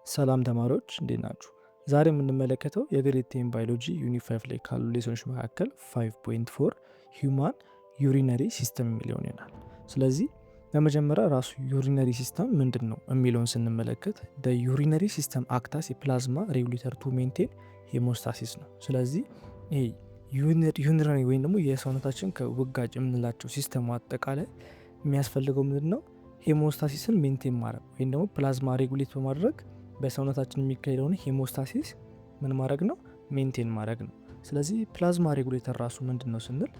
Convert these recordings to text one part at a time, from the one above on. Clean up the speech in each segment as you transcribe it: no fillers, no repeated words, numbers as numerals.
ሰላም ተማሪዎች እንዴት ናችሁ? ዛሬ የምንመለከተው የግሬድ 10 ባዮሎጂ ዩኒት 5 ላይ ካሉ ሌሶኖች መካከል 5.4 ሂውማን ዩሪነሪ ሲስተም የሚለውን ይሆናል። ስለዚህ በመጀመሪያ ራሱ ዩሪነሪ ሲስተም ምንድን ነው የሚለውን ስንመለከት ዩሪነሪ ሲስተም አክታስ የፕላዝማ ሬጉሌተር ቱ ሜንቴን ሄሞስታሲስ ነው። ስለዚህ ዩሪነሪ ወይም ደግሞ የሰውነታችን ከውጋጭ የምንላቸው ሲስተሙ አጠቃላይ የሚያስፈልገው ምንድን ነው? ሄሞስታሲስን ሜንቴን ማድረግ ወይም ደግሞ ፕላዝማ ሬጉሌት በማድረግ በሰውነታችን የሚካሄደውን ሄሞስታሲስ ምን ማድረግ ነው? ሜንቴን ማድረግ ነው። ስለዚህ ፕላዝማ ሬጉሌተር ራሱ ምንድን ነው ስንል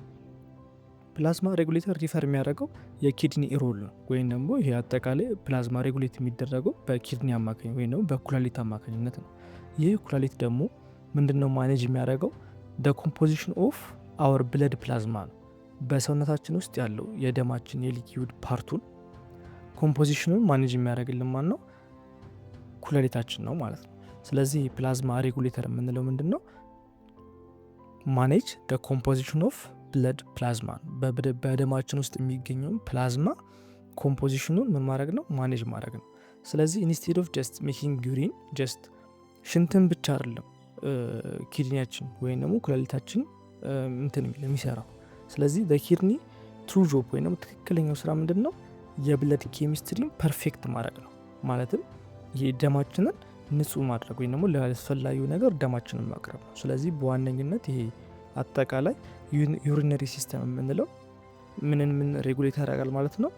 ፕላዝማ ሬጉሌተር ሪፈር የሚያደርገው የኪድኒ ሮል ነው። ወይም ደግሞ ይሄ አጠቃላይ ፕላዝማ ሬጉሌት የሚደረገው በኪድኒ አማካኝ ወይም ደግሞ በኩላሊት አማካኝነት ነው። ይህ ኩላሊት ደግሞ ምንድን ነው ማኔጅ የሚያደርገው ኮምፖዚሽን ኦፍ አወር ብለድ ፕላዝማ ነው። በሰውነታችን ውስጥ ያለው የደማችን የሊኪዩድ ፓርቱን ኮምፖዚሽኑን ማኔጅ የሚያደርግልን ማን ነው? ኩላሊታችን ነው ማለት ነው። ስለዚህ ፕላዝማ ሬጉሌተር የምንለው ምንድን ነው? ማኔጅ ኮምፖዚሽን ኦፍ ብለድ ፕላዝማ በደማችን ውስጥ የሚገኘውን ፕላዝማ ኮምፖዚሽኑን ምን ማድረግ ነው? ማኔጅ ማድረግ ነው። ስለዚህ ኢንስቴድ ኦፍ ጀስት ሜኪንግ ዩሪን ጀስት ሽንትን ብቻ አይደለም ኪድኒያችን ወይም ደግሞ ኩላሊታችን እንትን የሚሰራው። ስለዚህ በኪድኒ ትሩ ጆብ ወይም ደግሞ ትክክለኛው ስራ ምንድን ነው? የብለድ ኬሚስትሪን ፐርፌክት ማድረግ ነው። ማለትም ይህ ደማችንን ንጹህ ማድረግ ወይም ደግሞ ለአስፈላጊው ነገር ደማችንን ማቅረብ ነው። ስለዚህ በዋነኝነት ይሄ አጠቃላይ ዩሪነሪ ሲስተም የምንለው ምን ሬጉሌት ያደርጋል ማለት ነው?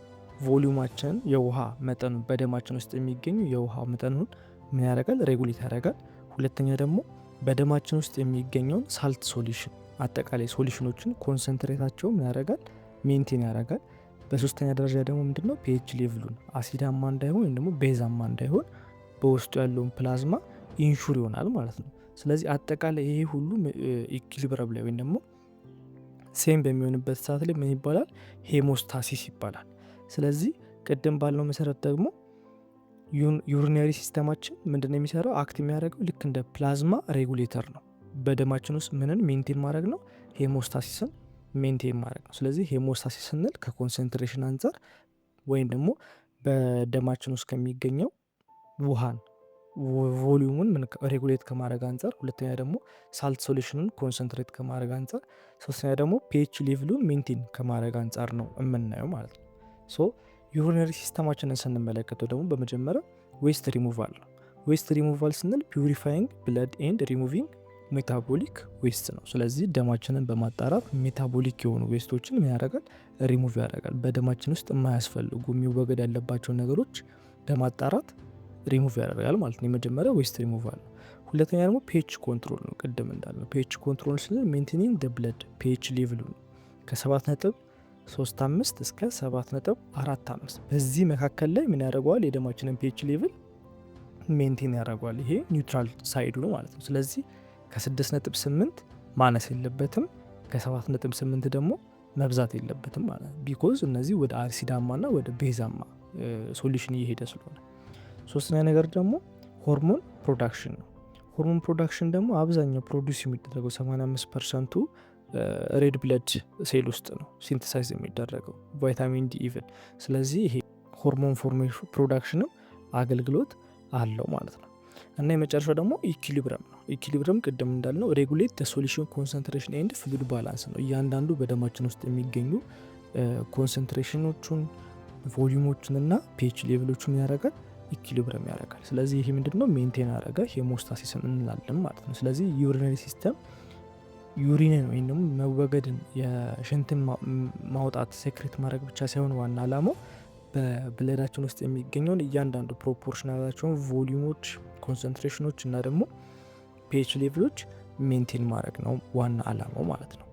ቮሊዩማችንን የውሃ መጠኑ በደማችን ውስጥ የሚገኙ የውሃ መጠኑን ምን ያደርጋል? ሬጉሌት ያደርጋል። ሁለተኛ ደግሞ በደማችን ውስጥ የሚገኘውን ሳልት ሶሉሽን አጠቃላይ ሶሉሽኖችን ኮንሰንትሬታቸው ምን ያደርጋል? ሜንቴን ያደርጋል። በሶስተኛ ደረጃ ደግሞ ምንድነው ፒኤች ሌቭሉን አሲዳማ እንዳይሆን ወይም ደግሞ ቤዛማ እንዳይሆን በውስጡ ያለውን ፕላዝማ ኢንሹር ይሆናል ማለት ነው። ስለዚህ አጠቃላይ ይሄ ሁሉ ኢኩሊብረም ላይ ወይም ደግሞ ሴም በሚሆንበት ሰዓት ላይ ምን ይባላል? ሄሞስታሲስ ይባላል። ስለዚህ ቅድም ባለው መሰረት ደግሞ ዩሪነሪ ሲስተማችን ምንድነው የሚሰራው? አክት የሚያደርገው ልክ እንደ ፕላዝማ ሬጉሌተር ነው። በደማችን ውስጥ ምንን ሜንቴን ማድረግ ነው? ሄሞስታሲስን ሜንቴን ማድረግ ነው። ስለዚህ ሄሞስታሲስ ስንል ከኮንሰንትሬሽን አንጻር ወይም ደግሞ በደማችን ውስጥ ከሚገኘው ውሃን ቮሊዩሙን ሬጉሌት ከማድረግ አንጻር፣ ሁለተኛ ደግሞ ሳልት ሶሉሽንን ኮንሰንትሬት ከማድረግ አንጻር፣ ሶስተኛ ደግሞ ፒኤች ሌቭሉን ሜንቴን ከማድረግ አንጻር ነው የምናየው ማለት ነው። ሶ ዩሪነሪ ሲስተማችንን ስንመለከተው ደግሞ በመጀመሪያ ዌስት ሪሙቫል ነው። ዌስት ሪሙቫል ስንል ፒውሪፋይንግ ብለድ ኤንድ ሪሙቪንግ ሜታቦሊክ ዌስት ነው። ስለዚህ ደማችንን በማጣራት ሜታቦሊክ የሆኑ ዌስቶችን ምን ያደርጋል? ሪሙቭ ያደርጋል። በደማችን ውስጥ የማያስፈልጉ የሚወገድ ያለባቸው ነገሮች በማጣራት ሪሙቭ ያደርጋል ማለት ነው። የመጀመሪያ ዌስት ሪሙቫል ነው። ሁለተኛ ደግሞ ፒኤች ኮንትሮል ነው። ቅድም እንዳልነው ፒኤች ኮንትሮል ስንል ሜንቴኒንግ ደ ብለድ ፒኤች ሌቭሉ ከ7.35 እስከ 7.45 በዚህ መካከል ላይ ምን ያደርገዋል? የደማችንን ፒኤች ሌቭል ሜንቴን ያደርገዋል። ይሄ ኒውትራል ሳይዱ ነው ማለት ነው። ስለዚህ ከ6.8 ማነስ የለበትም፣ ከ7.8 ደግሞ መብዛት የለበትም ማለት ነው። ቢኮዝ እነዚህ ወደ አሲዳማ ና ወደ ቤዛማ ሶሉሽን እየሄደ ስለሆነ። ሶስተኛ ነገር ደግሞ ሆርሞን ፕሮዳክሽን ነው። ሆርሞን ፕሮዳክሽን ደግሞ አብዛኛው ፕሮዲስ የሚደረገው 85%ቱ ሬድ ብለድ ሴል ውስጥ ነው ሲንተሳይዝ የሚደረገው ቫይታሚን ዲ ኢቨን። ስለዚህ ይሄ ሆርሞን ፎርሜሽን ፕሮዳክሽንም አገልግሎት አለው ማለት ነው። እና የመጨረሻው ደግሞ ኢኩሊብረም ነው። ኢኩሊብረም ቅድም እንዳልነው ሬጉሌት ሶሉሽን ኮንሰንትሬሽን ኤንድ ፍሉድ ባላንስ ነው። እያንዳንዱ በደማችን ውስጥ የሚገኙ ኮንሰንትሬሽኖቹን፣ ቮሊዩሞቹን እና ፒኤች ሌቭሎቹን ያደርጋል፣ ኢኩሊብረም ያደርጋል። ስለዚህ ይህ ምንድነው? ሜንቴን ያደረገ ሄሞስታሲስን እንላለን ማለት ነው። ስለዚህ ዩሪነሪ ሲስተም ዩሪንን ወይም ደግሞ መወገድን የሽንትን ማውጣት ሴክሬት ማድረግ ብቻ ሳይሆን ዋና አላማው በብለዳችን ውስጥ የሚገኘውን እያንዳንዱ ፕሮፖርሽናላቸውን ቮሊዩሞች፣ ኮንሰንትሬሽኖች እና ደግሞ ፒኤች ሌቭሎች ሜንቴን ማድረግ ነው ዋና አላማው ማለት ነው።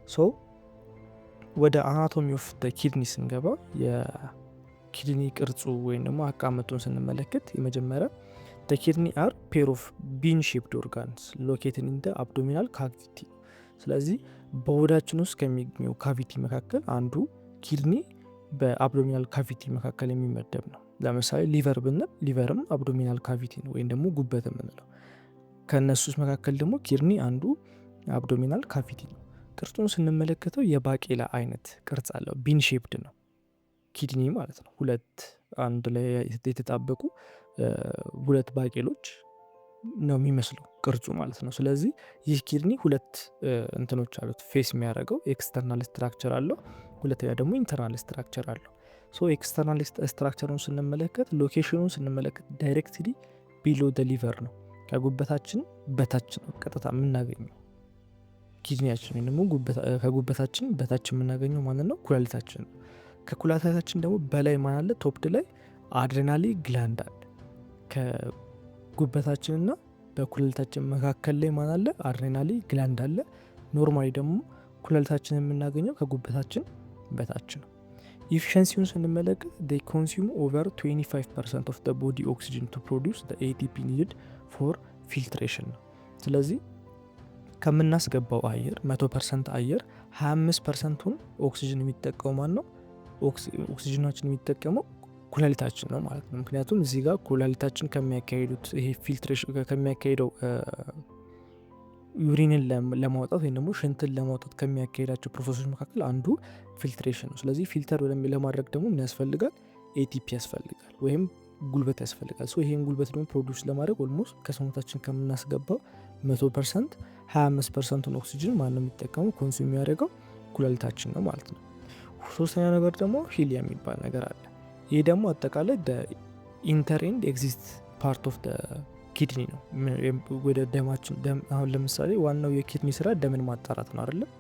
ሶ ወደ አናቶሚ ኦፍ ኪድኒ ስንገባ የኪድኒ ቅርጹ ወይም ደግሞ አቀማመጡን ስንመለከት የመጀመሪያ ኪድኒ አር ፔር ኦፍ ቢን ሼፕድ ኦርጋንስ ሎኬትድ ኢን አብዶሚናል ካቪቲ። ስለዚህ በሆዳችን ውስጥ ከሚገኘው ካቪቲ መካከል አንዱ ኪድኒ በአብዶሚናል ካቪቲ መካከል የሚመደብ ነው። ለምሳሌ ሊቨር ብንል ሊቨርም አብዶሚናል ካቪቲ ነው ወይም ደግሞ ጉበት የምንለው። ከእነሱስ መካከል ደግሞ ኪድኒ አንዱ አብዶሚናል ካቪቲ ነው። ቅርጹን ስንመለከተው የባቄላ አይነት ቅርጽ አለው። ቢን ሼፕድ ነው ኪድኒ ማለት ነው። ሁለት አንድ ላይ የተጣበቁ ሁለት ባቄሎች ነው የሚመስለው ቅርጹ ማለት ነው። ስለዚህ ይህ ኪድኒ ሁለት እንትኖች አሉት ፌስ የሚያደርገው ኤክስተርናል ስትራክቸር አለው፣ ሁለተኛ ደግሞ ኢንተርናል ስትራክቸር አለው። ሶ ኤክስተርናል ስትራክቸሩን ስንመለከት ሎኬሽኑን ስንመለከት ዳይሬክትሊ ቢሎ ደ ሊቨር ነው፣ ከጉበታችን በታች ነው ቀጥታ የምናገኘው ኪድኒያችን፣ ወይም ደግሞ ከጉበታችን በታች የምናገኘው ማለት ነው ኩላሊታችን ነው። ከኩላሊታችን ደግሞ በላይ ማን አለ? ቶፕድ ላይ አድሬናሊ ግላንድ አለ። ከጉበታችንና በኩላሊታችን መካከል ላይ ማን አለ? አድሬናሊ ግላንድ አለ። ኖርማሊ ደግሞ ኩላሊታችን የምናገኘው ከጉበታችን በታች ነው። ኢፊሸንሲውን ስንመለከት they consume over 25% of the body oxygen to produce the ATP needed for filtration ነው። ስለዚህ ከምናስገባው አየር 100% አየር 25%ን ኦክሲጅን የሚጠቀመው ማን ነው? ኦክሲጅናችን የሚጠቀመው ኩላሊታችን ነው ማለት ነው። ምክንያቱም እዚህ ጋር ኩላሊታችን ከሚያካሄዱት ይሄ ፊልትሬሽን ከሚያካሄደው ዩሪንን ለማውጣት ወይም ደግሞ ሽንትን ለማውጣት ከሚያካሄዳቸው ፕሮሰሶች መካከል አንዱ ፊልትሬሽን ነው። ስለዚህ ፊልተር ለማድረግ ደግሞ ምን ያስፈልጋል? ኤቲፒ ያስፈልጋል ወይም ጉልበት ያስፈልጋል። ይሄን ጉልበት ደግሞ ፕሮዲውስ ለማድረግ ኦልሞስት ከሰውነታችን ከምናስገባው 100% 25%ን ኦክሲጅን ማን ነው የሚጠቀመው? ኮንሱም የሚያደርገው ኩላሊታችን ነው ማለት ነው። ሶስተኛ ነገር ደግሞ ሂሊያ የሚባል ነገር አለ። ይህ ደግሞ አጠቃላይ ኢንተር ኤንድ ኤግዚስት ፓርት ኦፍ ኪድኒ ነው። ወደ ደማችን አሁን ለምሳሌ ዋናው የኪድኒ ስራ ደምን ማጣራት ነው አይደለም?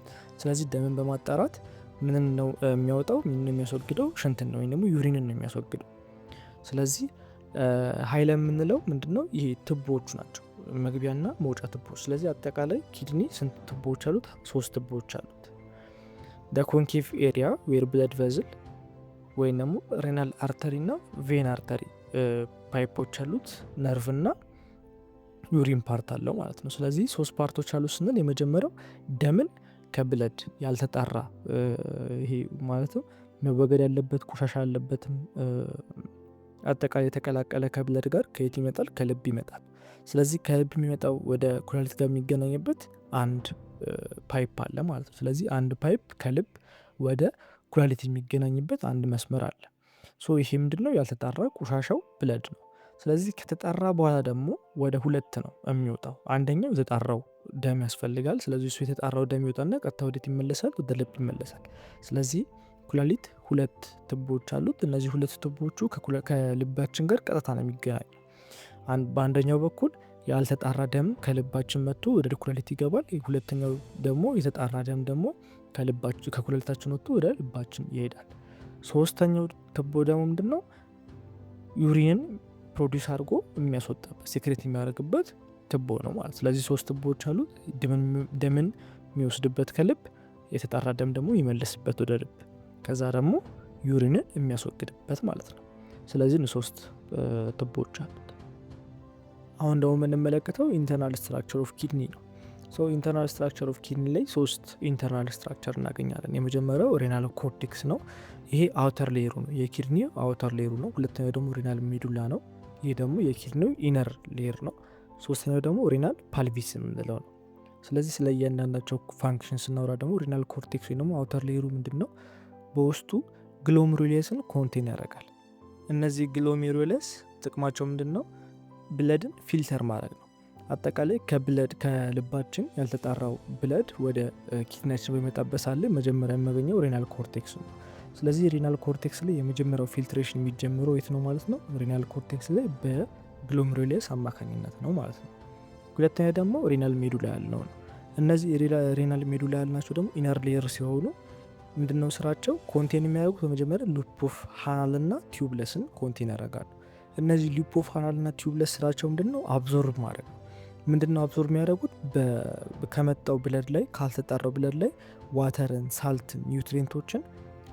ስለዚህ ደምን በማጣራት ምንን ነው የሚያወጣው? ምንን የሚያስወግደው? ሽንትን ነው ወይም ደግሞ ዩሪንን ነው የሚያስወግደው። ስለዚህ ሀይለ የምንለው ምንድነው? ይሄ ትቦዎቹ ናቸው፣ መግቢያና መውጫ ትቦዎች። ስለዚህ አጠቃላይ ኪድኒ ስንት ትቦዎች አሉት? 3 ትቦዎች አሉት። ኮንኬቭ ኤሪያ ዌር ብለድ ቨዝል ወይም ደግሞ ሬናል አርተሪ እና ቬን አርተሪ ፓይፖች አሉት። ነርቭ እና ዩሪን ፓርት አለው ማለት ነው። ስለዚህ 3 ፓርቶች አሉ ስንል የመጀመሪያው ደምን ከብለድ ያልተጣራ ይሄ ማለት መወገድ ያለበት ቆሻሻ ያለበትም አጠቃላይ የተቀላቀለ ከብለድ ጋር ከየት ይመጣል? ከልብ ይመጣል። ስለዚህ ከልብ የሚመጣው ወደ ኩላሊት ጋር የሚገናኝበት አንድ ፓይፕ አለ ማለት ነው። ስለዚህ አንድ ፓይፕ ከልብ ወደ ኩላሊት የሚገናኝበት አንድ መስመር አለ። ይሄ ምንድነው? ያልተጣራ ቆሻሻው ብለድ ነው። ስለዚህ ከተጣራ በኋላ ደግሞ ወደ 2 ነው የሚወጣው። አንደኛው የተጣራው ደም ያስፈልጋል። ስለዚህ እሱ የተጣራው ደም ይወጣና ቀጥታ ወዴት ይመለሳል? ወደ ልብ ይመለሳል። ስለዚህ ኩላሊት 2 ትቦዎች አሉት። እነዚህ 2 ትቦዎቹ ከልባችን ጋር ቀጥታ ነው የሚገናኙ። በአንደኛው በኩል ያልተጣራ ደም ከልባችን መጥቶ ወደ ኩላሊት ይገባል። ሁለተኛው ደግሞ የተጣራ ደም ደግሞ ከኩላሊታችን ወጥቶ ወደ ልባችን ይሄዳል። ሶስተኛው ትቦ ደግሞ ምንድነው? ዩሪንን ፕሮዲውስ አድርጎ የሚያስወጣበት ሴክሬት የሚያደርግበት ትቦ ነው ማለት። ስለዚህ 3 ትቦዎች አሉት። ደምን የሚወስድበት ከልብ፣ የተጣራ ደም ደግሞ የሚመለስበት ወደ ልብ፣ ከዛ ደግሞ ዩሪንን የሚያስወግድበት ማለት ነው። ስለዚህ 3 ትቦዎች አሉት። አሁን ደግሞ የምንመለከተው ኢንተርናል ስትራክቸር ኦፍ ኪድኒ ነው። ኢንተርናል ስትራክቸር ኦፍ ኪድኒ ላይ 3 ኢንተርናል ስትራክቸር እናገኛለን። የመጀመሪያው ሬናል ኮርቴክስ ነው። ይሄ አውተር ሌየሩ ነው፣ የኪድኒ አውተር ሌየሩ ነው። ሁለተኛው ደግሞ ሬናል ሜዱላ ነው። ይህ ደግሞ የኪድኒው ኢነር ሌየር ነው። ሶስተኛው ደግሞ ሬናል ፓልቪስ የምንለው ነው። ስለዚህ ስለ እያንዳንዳቸው ፋንክሽን ስናወራ ደግሞ ሬናል ኮርቴክስ ወይ ደግሞ አውተር ሌየሩ ምንድን ነው? በውስጡ ግሎሜሩሌስን ኮንቴን ያደርጋል። እነዚህ ግሎሜሩሌስ ጥቅማቸው ምንድን ነው? ብለድን ፊልተር ማድረግ ነው። አጠቃላይ ከልባችን ያልተጣራው ብለድ ወደ ኪድኒያችን በሚመጣበት ሳለ መጀመሪያ የሚያገኘው ሬናል ኮርቴክስ ነው። ስለዚህ ሬናል ኮርቴክስ ላይ የመጀመሪያው ፊልትሬሽን የሚጀምረው የት ነው ማለት ነው? ሬናል ኮርቴክስ ላይ በግሎሜሩሌስ አማካኝነት ነው ማለት ነው። ሁለተኛ ደግሞ ሬናል ሜዱላ ያልነው ነው። እነዚህ ሬናል ሜዱላ ያልናቸው ደግሞ ኢነር ሌየር ሲሆኑ ምንድነው ስራቸው? ኮንቴን የሚያደርጉት በመጀመሪያ ሉፕ ኦፍ ሃናል እና ቲዩብለስን ኮንቴን ያደርጋሉ። እነዚህ ሉፕ ኦፍ ሃናል እና ቲዩብለስ ስራቸው ምንድነው? አብዞርብ ማድረግ ነው። ምንድነው አብዞርብ የሚያደርጉት? ከመጣው ብለድ ላይ ካልተጣራው ብለድ ላይ ዋተርን፣ ሳልትን፣ ኒውትሪንቶችን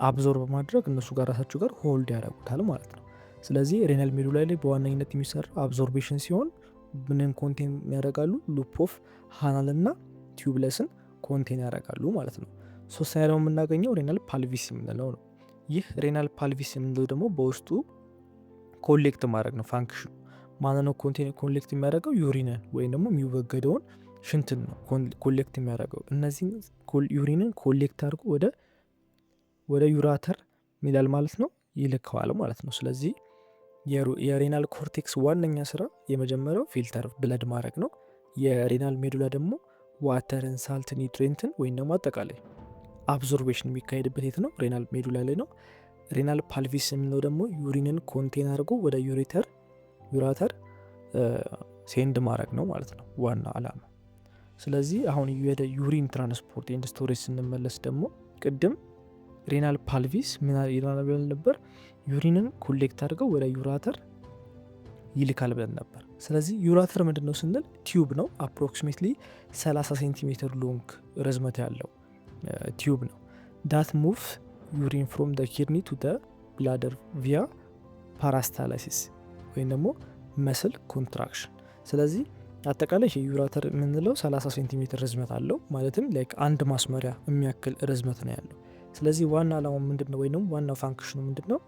አብዞርብ በማድረግ እነሱ ጋር ራሳቸው ጋር ሆልድ ያደርጉታል ማለት ነው። ስለዚህ ሬናል ሜዱላ ላይ በዋነኝነት የሚሰራው አብዞርቤሽን ሲሆን ምንን ኮንቴን ያደርጋሉ? ሉፕ ኦፍ ሃናል እና ቲዩብለስን ኮንቴን ያደርጋሉ ማለት ነው። ሶስተኛ ደግሞ የምናገኘው ሬናል ፓልቪስ የምንለው ነው። ይህ ሬናል ፓልቪስ የምንለው ደግሞ በውስጡ ኮሌክት ማድረግ ነው ፋንክሽኑ። ማለት ነው ኮሌክት የሚያደርገው ዩሪንን ወይም ደግሞ የሚወገደውን ሽንትን ነው ኮሌክት የሚያደርገው። እነዚህ ዩሪንን ኮሌክት አድርጎ ወደ ዩራተር ሚላል ማለት ነው ይልከዋል ማለት ነው። ስለዚህ የሬናል ኮርቴክስ ዋነኛ ስራ የመጀመሪያው ፊልተር ብለድ ማድረግ ነው። የሬናል ሜዱላ ደግሞ ዋተርን፣ ሳልት፣ ኒውትሪንትን ወይም ደግሞ አጠቃላይ አብዞርቤሽን የሚካሄድበት የት ነው? ሬናል ሜዱላ ላይ ነው። ሬናል ፓልቪስ የምንለው ደግሞ ዩሪንን ኮንቴን አድርጎ ወደ ዩራተር ሴንድ ማድረግ ነው ማለት ነው ዋና አላማ። ስለዚህ አሁን ወደ ዩሪን ትራንስፖርት ኤንድ ስቶሬጅ ስንመለስ ደግሞ ቅድም ሬናል ፓልቪስ ምን ይላል ነበር? ዩሪንን ኮሌክት አድርገው ወደ ዩራተር ይልካል ብለን ነበር። ስለዚህ ዩራተር ምንድን ነው ስንል ቲዩብ ነው። አፕሮክሲሜትሊ 30 ሴንቲሜትር ሎንግ ርዝመት ያለው ቲዩብ ነው። ዳት ሙቭ ዩሪን ፍሮም ደ ኪድኒ ቱ ደ ብላደር ቪያ ፓራስታላሲስ ወይም ደግሞ መስል ኮንትራክሽን። ስለዚህ አጠቃላይ ዩራተር የምንለው 30 ሴንቲሜትር ርዝመት አለው። ማለትም ላይክ አንድ ማስመሪያ የሚያክል ርዝመት ነው ያለው። ስለዚህ ዋና አላማው ምንድነው ወይም ዋናው ፋንክሽኑ ምንድነው?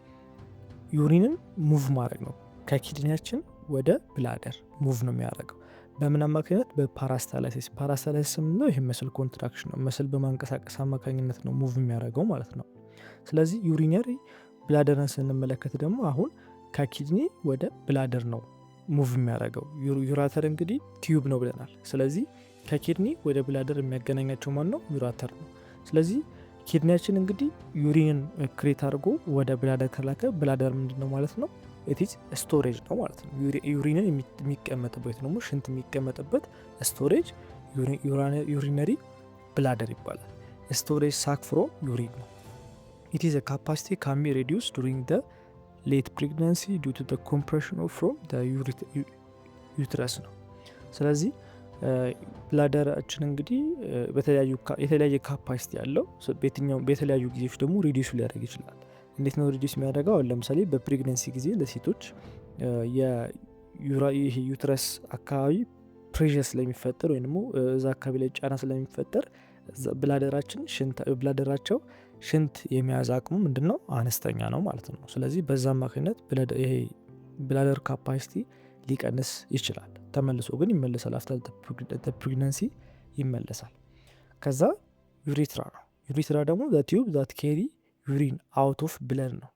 ዩሪንን ሙቭ ማድረግ ነው። ከኪድኒያችን ወደ ብላደር ሙቭ ነው የሚያደርገው። በምን አማካኝነት? በፓራስታላሲስ። ፓራስታላሲስ የምንለው ይህ መስል ኮንትራክሽን ነው። መስል በማንቀሳቀስ አማካኝነት ነው ሙቭ የሚያደርገው ማለት ነው። ስለዚህ ዩሪነሪ ብላደርን ስንመለከት ደግሞ አሁን ከኪድኒ ወደ ብላደር ነው ሙቭ የሚያደርገው። ዩራተር እንግዲህ ቲዩብ ነው ብለናል። ስለዚህ ከኪድኒ ወደ ብላደር የሚያገናኛቸው ማን ነው? ዩራተር ነው። ስለዚህ ኪድኒያችን እንግዲህ ዩሪንን ክሬት አድርጎ ወደ ብላደር ከላከ ብላደር ምንድን ነው ማለት ነው? ኢትስ ስቶሬጅ ነው ማለት ነው። ዩሪንን የሚቀመጥበት ደግሞ ሽንት የሚቀመጥበት ስቶሬጅ ዩሪነሪ ብላደር ይባላል። ስቶሬጅ ሳክ ፍሮም ዩሪን ነው። ኢት ኢዝ ካፓሲቲ ካን ቢ ሬዲዩስ ዱሪንግ ደ ሌት ፕሬግናንሲ ዲው ቱ ደ ኮምፕሬሽን ፍሮም ዩትረስ ነው። ስለዚህ ብላደራችን እንግዲህ የተለያየ ካፓሲቲ ያለው በተለያዩ ጊዜዎች ደግሞ ሪዲዩስ ሊያደርግ ይችላል። እንዴት ነው ሪዲዩስ የሚያደርገው? አሁን ለምሳሌ በፕሬግነንሲ ጊዜ ለሴቶች ዩትረስ አካባቢ ፕሬሸር ስለሚፈጠር ወይም ደግሞ እዛ አካባቢ ላይ ጫና ስለሚፈጠር ብላደራቸው ሽንት የመያዝ አቅሙ ምንድነው? አነስተኛ ነው ማለት ነው። ስለዚህ በዛ አማካኝነት ብላደር ካፓሲቲ ሊቀንስ ይችላል። ተመልሶ ግን ይመለሳል። አፍተር ፕሬግነንሲ ይመለሳል። ከዛ ዩሪትራ ነው። ዩሪትራ ደግሞ ቲዩብ ዛት ኬሪ ዩሪን አውት ኦፍ ብለድ ነው፣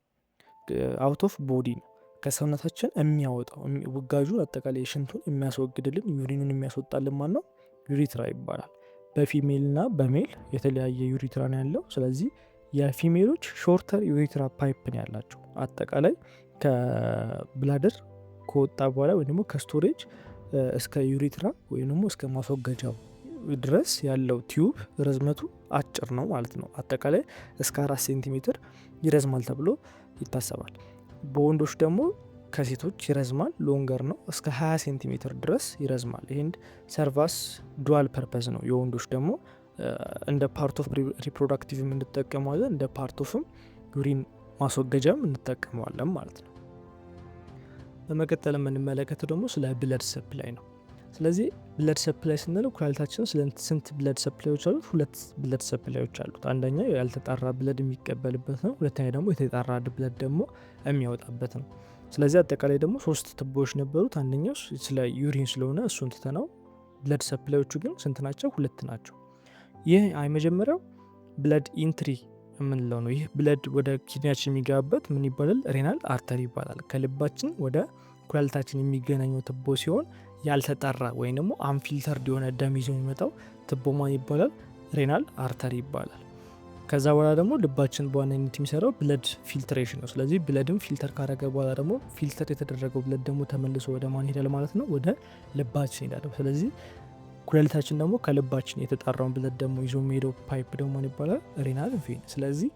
አውት ኦፍ ቦዲ ነው። ከሰውነታችን የሚያወጣው ውጋጁን አጠቃላይ ሽንቱን የሚያስወግድልን ዩሪኑን የሚያስወጣልን ማን ነው? ዩሪትራ ይባላል። በፊሜል እና በሜል የተለያየ ዩሪትራ ነው ያለው። ስለዚህ የፊሜሎች ሾርተር ዩሪትራ ፓይፕ ነው ያላቸው። አጠቃላይ ከብላደር ከወጣ በኋላ ወይም ደግሞ ከስቶሬጅ እስከ ዩሪትራ ወይም ደግሞ እስከ ማስወገጃው ድረስ ያለው ቲዩብ ርዝመቱ አጭር ነው ማለት ነው። አጠቃላይ እስከ 4 ሴንቲሜትር ይረዝማል ተብሎ ይታሰባል። በወንዶች ደግሞ ከሴቶች ይረዝማል፣ ሎንገር ነው፣ እስከ 20 ሴንቲሜትር ድረስ ይረዝማል። ይህን ሰርቫስ ዱዋል ፐርፐዝ ነው። የወንዶች ደግሞ እንደ ፓርት ኦፍ ሪፕሮዳክቲቭ እንጠቀመዋለን፣ እንደ ፓርት ኦፍም ዩሪን ማስወገጃም እንጠቀመዋለን ማለት ነው። በመቀጠል የምንመለከተው ደግሞ ስለ ብለድ ሰፕላይ ነው። ስለዚህ ብለድ ሰፕላይ ስንለው ኩላሊታችን ስንት ብለድ ሰፕላዮች አሉት? 2 ብለድ ሰፕላዮች አሉት። አንደኛው ያልተጣራ ብለድ የሚቀበልበት ነው። ሁለተኛ ደግሞ የተጣራ ብለድ ደግሞ የሚያወጣበት ነው። ስለዚህ አጠቃላይ ደግሞ 3 ትቦዎች ነበሩት። አንደኛው ስለ ዩሪን ስለሆነ እሱን ትተነው፣ ብለድ ሰፕላዮቹ ግን ስንት ናቸው? 2 ናቸው። ይህ የመጀመሪያው ብለድ ኢንትሪ የምንለው ነው። ይህ ብለድ ወደ ኪድኒያችን የሚገባበት ምን ይባላል? ሬናል አርተሪ ይባላል። ከልባችን ወደ ኩላሊታችን የሚገናኘው ትቦ ሲሆን ያልተጣራ ወይም ደግሞ አንፊልተርድ የሆነ ደም ይዞ የሚመጣው ትቦ ማን ይባላል? ሬናል አርተሪ ይባላል። ከዛ በኋላ ደግሞ ልባችን በዋነኝነት የሚሰራው ብለድ ፊልትሬሽን ነው። ስለዚህ ብለድም ፊልተር ካረገ በኋላ ደግሞ ፊልተር የተደረገው ብለድ ደግሞ ተመልሶ ወደ ማን ይሄዳል ማለት ነው? ወደ ልባችን ይሄዳል። ስለዚህ ኩላሊታችን ደግሞ ከልባችን የተጣራውን ብለድ ደግሞ ይዞ የሚሄደው ፓይፕ ደግሞ ማን ይባላል? ሬናል ቬን። ስለዚህ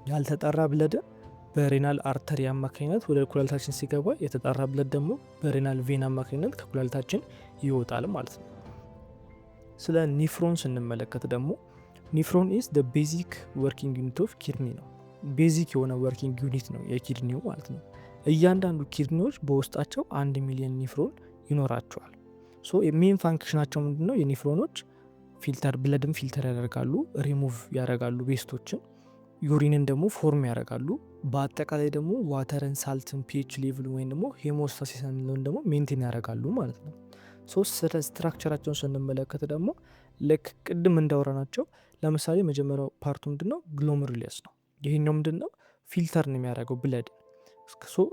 ያልተጣራ ብለድ በሬናል አርተሪ አማካኝነት ወደ ኩላሊታችን ሲገባ፣ የተጣራ ብለድ ደግሞ በሬናል ቬን አማካኝነት ከኩላሊታችን ይወጣል ማለት ነው። ስለ ኒፍሮን ስንመለከት ደግሞ ኒፍሮን ኢዝ ደ ቤዚክ ወርኪንግ ዩኒት ኦፍ ኪድኒ ነው። ቤዚክ የሆነ ወርኪንግ ዩኒት ነው የኪድኒው ማለት ነው። እያንዳንዱ ኪድኒዎች በውስጣቸው 1 ሚሊዮን ኒፍሮን ይኖራቸዋል። ሜን ፋንክሽናቸው ምንድነው? የኒፍሮኖች ብለድም ፊልተር ያደርጋሉ፣ ሪሙቭ ያደርጋሉ ዌስቶችን፣ ዩሪንን ደግሞ ፎርም ያደርጋሉ። በአጠቃላይ ደግሞ ዋተርን፣ ሳልትን፣ ፒኤች ሌቭል ወይም ደግሞ ሄሞስታሲስ የሚለውን ደግሞ ሜንቴን ያደርጋሉ ማለት ነው። ስለ ስትራክቸራቸውን ስንመለከት ደግሞ ልክ ቅድም እንዳወራናቸው ለምሳሌ መጀመሪያው ፓርቱ ምንድነው? ግሎሜሩለስ ነው። ይሄኛው ምንድነው? ፊልተር ነው የሚያደርገው ብለድ።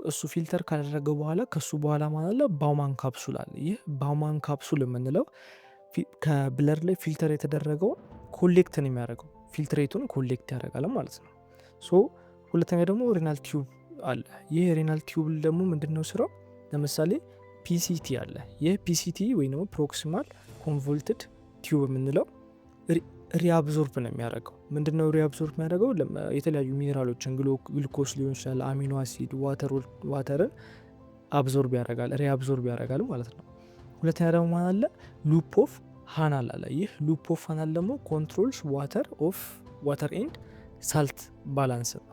እሱ ፊልተር ካደረገ በኋላ ከሱ በኋላ ማለት ባውማን ካፕሱል አለ። ይህ ባውማን ካፕሱል የምንለው ከብለድ ላይ ፊልተር የተደረገው ኮሌክትን የሚያደርገው ፊልትሬቱን ኮሌክት ያደርጋል ማለት ነው። ሁለተኛ ደግሞ ሬናል ቲዩብ አለ። ይህ ሬናል ቲዩብ ደግሞ ምንድነው ስራው? ለምሳሌ ፒሲቲ አለ። ይህ ፒሲቲ ወይ ደግሞ ፕሮክሲማል ኮንቮልትድ ቲዩብ የምንለው ሪአብዞርብ ነው የሚያደርገው። ምንድነው ሪአብዞርብ የሚያደርገው? የተለያዩ ሚኔራሎችን ግሉኮስ ሊሆን ይችላል፣ አሚኖ አሲድ፣ ዋተርን አብዞርብ ያደርጋል፣ ሪአብዞርብ ያደርጋል ማለት ነው። ሁለተኛ ደግሞ አለ ሉፕ ኦፍ ሃናል አለ። ይህ ሉፕ ኦፍ ሃናል ደግሞ ኮንትሮልስ ዋተር ኤንድ ሳልት ባላንስ ነው።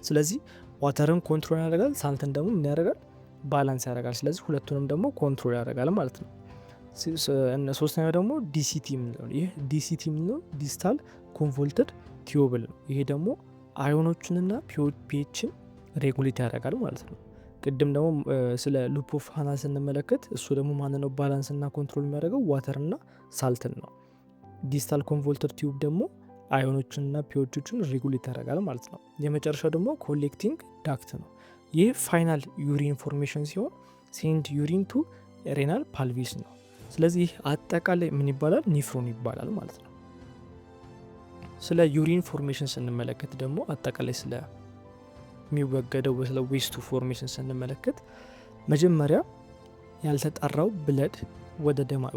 ስለዚህ ዋተርን ኮንትሮል ያደርጋል፣ ሳልትን ደግሞ ምን ያደርጋል? ባላንስ ያደርጋል። ስለዚህ ሁለቱንም ደግሞ ኮንትሮል ያደርጋል ማለት ነው። ሶስተኛው ደግሞ ዲሲቲ የምንለው ይህ ዲሲቲ የምንለው ዲስታል ኮንቮልትድ ቲዩብል ነው። ይሄ ደግሞ አዮኖችንና ፒኤችን ሬጉሌት ያደርጋል ማለት ነው። ቅድም ደግሞ ስለ ሉፕ ኦፍ ሃናል ስንመለከት እሱ ደግሞ ማንነው ባላንስና ኮንትሮል የሚያደርገው? ዋተርና ሳልትን ነው። ዲስታል ኮንቮልትድ ቲዩብ ደግሞ አዮኖችንና ፒኤችን ሬጉሌት ያደርጋል ማለት ነው። የመጨረሻው ደግሞ ኮሌክቲንግ ዳክት ነው። ይህ ፋይናል ዩሪን ፎርሜሽን ሲሆን ሴንድ ዩሪን ቱ ሬናል ፓልቪስ ነው። ስለዚህ አጠቃላይ ምን ይባላል? ኒፍሮን ይባላል ማለት ነው። ስለ ዩሪን ፎርሜሽን ስንመለከት ደግሞ አጠቃላይ ስለ የሚወገደው ስለ ዌስቱ ፎርሜሽን ስንመለከት መጀመሪያ ያልተጣራው ብለድ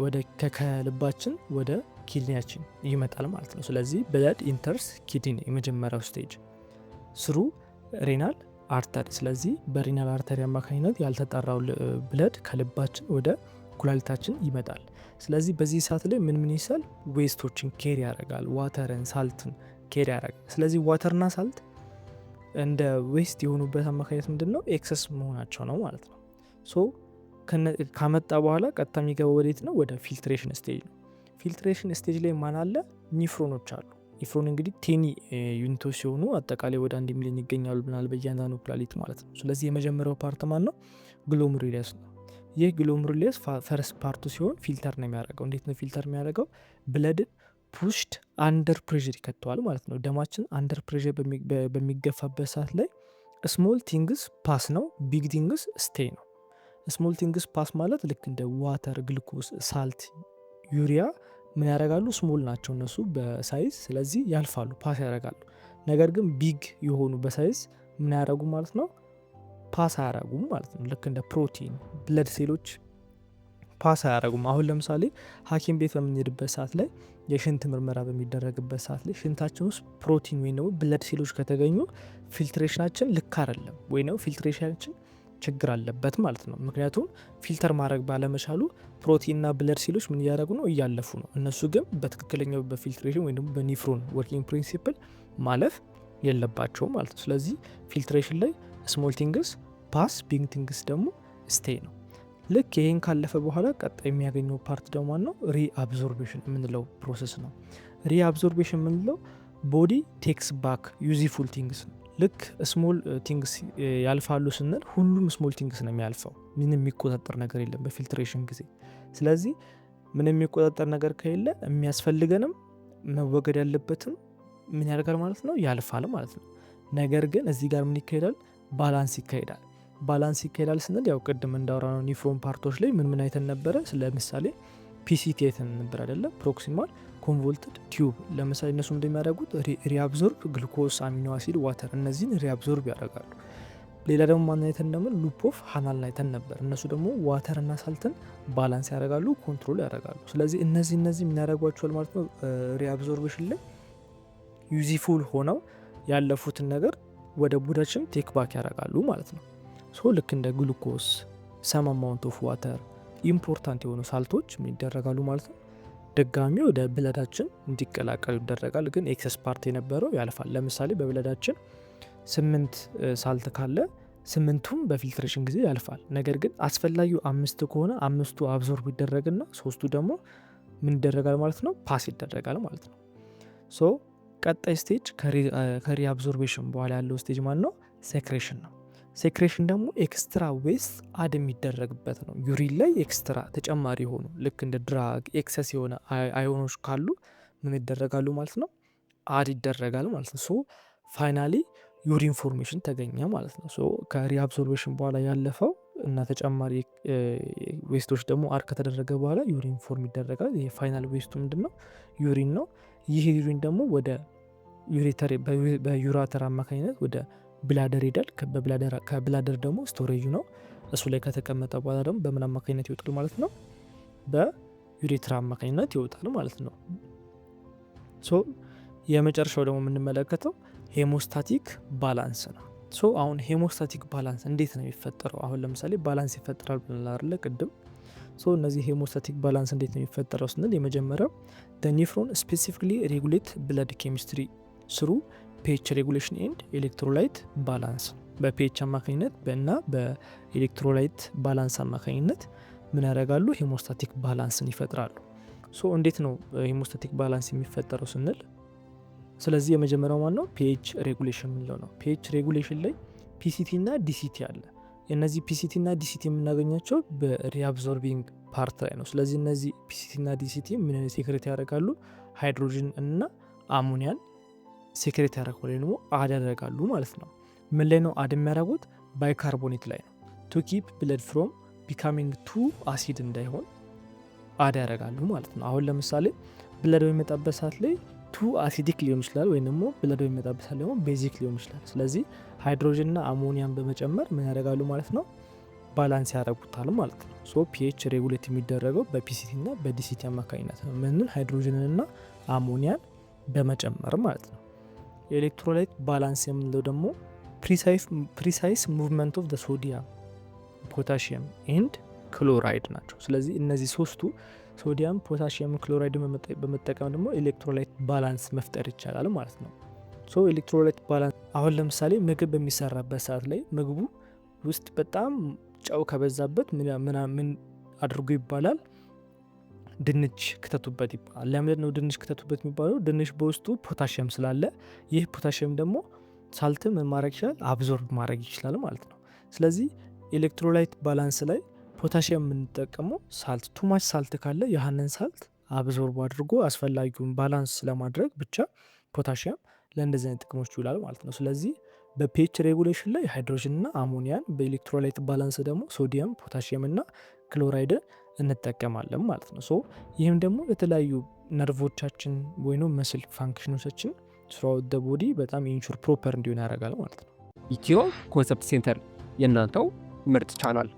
ወደ ከልባችን ወደ ኪድኒያችን ይመጣል ማለት ነው። ስለዚህ ብለድ ኢንተርስ ኪድኒ የመጀመሪያው ስቴጅ ስሩ ሬናል አርተሪ። ስለዚህ በሬናል አርተሪ አማካኝነት ያልተጣራው ብለድ ከልባችን ወደ ኩላሊታችን ይመጣል። ስለዚህ በዚህ ሰዓት ላይ ምን ይሳል? ዌስቶችን ኬሪ ያደርጋል፣ ዋተርን ሳልትን ኬሪ ያደርጋል። ስለዚህ ዋተርና ሳልት እንደ ዌስት የሆኑበት አማካኝነት ምንድነው? ኤክሰስ መሆናቸው ነው ማለት ነው። ካመጣ በኋላ ቀጥታ የሚገባ ወዴት ነው? ወደ ፊልትሬሽን ስቴጅ ነው። ፊልትሬሽን ስቴጅ ላይ ማን አለ? ኒፍሮኖች አሉ። ኒፍሮን እንግዲህ ቴኒ ዩኒቶች ሲሆኑ አጠቃላይ ወደ 1 ሚሊዮን ይገኛሉ ብናል በእያንዳንዱ ኩላሊት ማለት ነው። ስለዚህ የመጀመሪያው ፓርት ማን ነው? ግሎሜሩለስ ነው። ይህ ግሎሜሩለስ ፈርስት ፓርቱ ሲሆን ፊልተር ነው የሚያደርገው። እንዴት ነው ፊልተር የሚያደርገው? ብለድን ፑሽድ አንደር ፕሬር ይከተዋል ማለት ነው። ደማችን አንደር ፕሬር በሚገፋበት ሰዓት ላይ ስሞል ቲንግስ ፓስ ነው፣ ቢግ ቲንግስ ስቴይ ነው። ስሞል ቲንግስ ፓስ ማለት ልክ እንደ ዋተር፣ ግሉኮስ፣ ሳልት፣ ዩሪያ ምን ያደርጋሉ? ስሞል ናቸው እነሱ በሳይዝ ስለዚህ ያልፋሉ፣ ፓስ ያደርጋሉ። ነገር ግን ቢግ የሆኑ በሳይዝ ምን ያደርጉ ማለት ነው? ፓስ አያደርጉም ማለት ነው። ልክ እንደ ፕሮቲን ብለድ ሴሎች ፓስ አያደርጉም። አሁን ለምሳሌ ሐኪም ቤት በምንሄድበት ሰዓት ላይ የሽንት ምርመራ በሚደረግበት ሰዓት ላይ ሽንታችን ውስጥ ፕሮቲን ወይ ነው ብለድ ሴሎች ከተገኙ ፊልትሬሽናችን ልክ አይደለም ወይ ነው ፊልትሬሽናችን ችግር አለበት ማለት ነው። ምክንያቱም ፊልተር ማድረግ ባለመቻሉ ፕሮቲንና ብለድ ሴሎች ምን እያደረጉ ነው? እያለፉ ነው። እነሱ ግን በትክክለኛው በፊልትሬሽን ወይ ደግሞ በኒፍሮን ወርኪንግ ፕሪንሲፕል ማለፍ የለባቸውም ማለት ነው። ስለዚህ ፊልትሬሽን ላይ ስሞል ቲንግስ ፓስ፣ ቢግ ቲንግስ ደግሞ ስቴይ ነው። ልክ ይሄን ካለፈ በኋላ ቀጣይ የሚያገኘው ፓርት ደግሞ ነው ሪአብዞርቤሽን የምንለው ፕሮሰስ ነው። ሪአብዞርቤሽን የምንለው ቦዲ ቴክስ ባክ ዩዝፉል ቲንግስ ነው። ልክ ስሞል ቲንግስ ያልፋሉ ስንል ሁሉም ስሞል ቲንግስ ነው የሚያልፈው። ምንም የሚቆጣጠር ነገር የለም በፊልትሬሽን ጊዜ። ስለዚህ ምንም የሚቆጣጠር ነገር ከሌለ የሚያስፈልገንም መወገድ ያለበትም ምን ያደርጋል ማለት ነው? ያልፋል ማለት ነው። ነገር ግን እዚህ ጋር ምን ይካሄዳል? ባላንስ ይካሄዳል። ባላንስ ይካሄዳል ስንል ያው ቅድም እንዳወራነው ኒፍሮን ፓርቶች ላይ ምን አይተን ነበረ? ስለምሳሌ ፒሲቲ አይተን ነበር አይደለ? ፕሮክሲማል ኮንቮልትድ ቲዩብ ለምሳሌ እነሱ እንደሚያደርጉት ሪአብዞርብ ግሉኮስ፣ አሚኖ አሲድ፣ ዋተር እነዚህን ሪአብዞርብ ያደርጋሉ። ሌላ ደግሞ ማን አይተን ነበር? ሉፕ ኦፍ ሃናል አይተን ነበር። እነሱ ደግሞ ዋተር እና ሳልትን ባላንስ ያደርጋሉ፣ ኮንትሮል ያደርጋሉ። ስለዚህ እነዚህ ምን ያደርጓቸዋል ማለት ነው? ሪአብዞርቤሽን ላይ ዩዝፉል ሆነው ያለፉትን ነገር ወደ ቦዲያችን ቴክ ባክ ያደርጋሉ ማለት ነው። ልክ እንደ ግሉኮስ፣ ሰም አማውንት ኦፍ ዋተር፣ ኢምፖርታንት የሆኑ ሳልቶች ምን ይደረጋሉ ማለት ነው? ድጋሚ ወደ ብለዳችን እንዲቀላቀሉ ይደረጋል። ግን ኤክሰስ ፓርት የነበረው ያልፋል። ለምሳሌ በብለዳችን 8 ሳልት ካለ 8ቱም በፊልትሬሽን ጊዜ ያልፋል። ነገር ግን አስፈላጊው 5 ከሆነ 5ቱ አብዞርብ ይደረግና 3ቱ ደግሞ ምን ይደረጋል ማለት ነው? ፓስ ይደረጋል ማለት ነው። ቀጣይ ስቴጅ ከሪአብዞርቤሽን በኋላ ያለው ስቴጅ ማን ነው? ሴክሬሽን ነው። ሴክሬሽን ደግሞ ኤክስትራ ዌስት አድ የሚደረግበት ነው። ዩሪን ላይ ኤክስትራ ተጨማሪ የሆኑ ልክ እንደ ድራግ ኤክሰስ የሆነ አዮኖች ካሉ ምን ይደረጋሉ ማለት ነው? አድ ይደረጋል ማለት ነው። ፋይናሊ ዩሪን ፎርሜሽን ተገኘ ማለት ነው። ሶ ከሪአብዞርቤሽን በኋላ ያለፈው እና ተጨማሪ ዌስቶች ደግሞ አድ ከተደረገ በኋላ ዩሪን ፎርም ይደረጋል። ይሄ ፋይናል ዌስቱ ምንድነው? ዩሪን ነው። ይህ ዩሪን ደግሞ ወደ በዩራተር አማካኝነት ወደ ብላደር ይሄዳል። ከብላደር ደግሞ ስቶሬጁ ነው። እሱ ላይ ከተቀመጠ በኋላ ደግሞ በምን አማካኝነት ይወጣል ማለት ነው? በዩሬትራ አማካኝነት ይወጣል ማለት ነው። ሶ የመጨረሻው ደግሞ የምንመለከተው ሄሞስታቲክ ባላንስ ነው። ሶ አሁን ሄሞስታቲክ ባላንስ እንዴት ነው የሚፈጠረው? አሁን ለምሳሌ ባላንስ ይፈጠራል ብለን አይደለ ቅድም። ሶ እነዚህ ሄሞስታቲክ ባላንስ እንዴት ነው የሚፈጠረው ስንል የመጀመሪያው ኔፍሮን ስፔሲፊክሊ ሬጉሌት ብለድ ኬሚስትሪ ስሩ ፒኤች ሬጉሌሽን ኤንድ ኤሌክትሮላይት ባላንስ። በፒኤች አማካኝነት እና በኤሌክትሮላይት ባላንስ አማካኝነት ምን ያደርጋሉ? ሄሞስታቲክ ባላንስን ይፈጥራሉ። ሶ እንዴት ነው ሄሞስታቲክ ባላንስ የሚፈጠረው ስንል ስለዚህ የመጀመሪያው ማን ነው? ፒኤች ሬጉሌሽን የምንለው ነው። ፒኤች ሬጉሌሽን ላይ ፒሲቲ እና ዲሲቲ አለ። የነዚህ ፒሲቲ እና ዲሲቲ የምናገኛቸው በሪአብዞርቢንግ ፓርት ላይ ነው። ስለዚህ እነዚህ ፒሲቲ እና ዲሲቲ ምን ሴክሬት ያደርጋሉ? ሃይድሮጅን እና አሞኒያን ሴክሬት ያደርጋሉ ወይም ደግሞ አድ ያደርጋሉ ማለት ነው። ምን ላይ ነው አድ የሚያደርጉት? ባይካርቦኔት ላይ ነው። ቱ ኪፕ ብለድ ፍሮም ቢካሚንግ ቱ አሲድ እንዳይሆን አድ ያደርጋሉ ማለት ነው። አሁን ለምሳሌ ብለድ በሚመጣበት ሰዓት ላይ ቱ አሲዲክ ሊሆን ይችላል ወይም ደግሞ ብለድ በሚመጣበት ሰዓት ደግሞ ቤዚክ ሊሆን ይችላል። ስለዚህ ሃይድሮጅን እና አሞኒያን በመጨመር ምን ያደርጋሉ ማለት ነው? ባላንስ ያደርጉታል ማለት ነው። ሶ ፒኤች ሬጉሌት የሚደረገው በፒሲቲ እና በዲሲቲ አማካኝነት ነው። ምንን? ሃይድሮጅንን እና አሞኒያን በመጨመር ማለት ነው። የኤሌክትሮላይት ባላንስ የምንለው ደግሞ ፕሪሳይስ ሙቭመንት ኦፍ ሶዲየም ፖታሽየም ኤንድ ክሎራይድ ናቸው። ስለዚህ እነዚህ ሶስቱ ሶዲየም፣ ፖታሽየም፣ ክሎራይድ በመጠቀም ደግሞ ኤሌክትሮላይት ባላንስ መፍጠር ይቻላል ማለት ነው። ሶ ኤሌክትሮላይት ባላንስ አሁን ለምሳሌ ምግብ በሚሰራበት ሰዓት ላይ ምግቡ ውስጥ በጣም ጨው ከበዛበት ምን አድርጎ ይባላል? ድንች ክተቱበት ይባላል። ለምንድን ነው ድንች ክተቱበት የሚባለው? ድንች በውስጡ ፖታሽየም ስላለ ይህ ፖታሽየም ደግሞ ሳልትም ማድረግ ይችላል፣ አብዞርብ ማድረግ ይችላል ማለት ነው። ስለዚህ ኤሌክትሮላይት ባላንስ ላይ ፖታሽየም የምንጠቀመው ሳልት ቱማች ሳልት ካለ ያህንን ሳልት አብዞርብ አድርጎ አስፈላጊውን ባላንስ ለማድረግ ብቻ ፖታሽየም ለእንደዚህ አይነት ጥቅሞች ይውላል ማለት ነው። ስለዚህ በፒኤች ሬጉሌሽን ላይ ሃይድሮጅን እና አሞኒያን፣ በኤሌክትሮላይት ባላንስ ደግሞ ሶዲየም፣ ፖታሽየም እና ክሎራይድን እንጠቀማለን ማለት ነው። ሶ ይህም ደግሞ የተለያዩ ነርቮቻችን ወይም መስል ፋንክሽኖቻችን ስራው ደ ቦዲ በጣም ኢንሹር ፕሮፐር እንዲሆን ያደርጋል ማለት ነው። ኢትዮ ኮንሰፕት ሴንተር የእናንተው ምርጥ ቻናል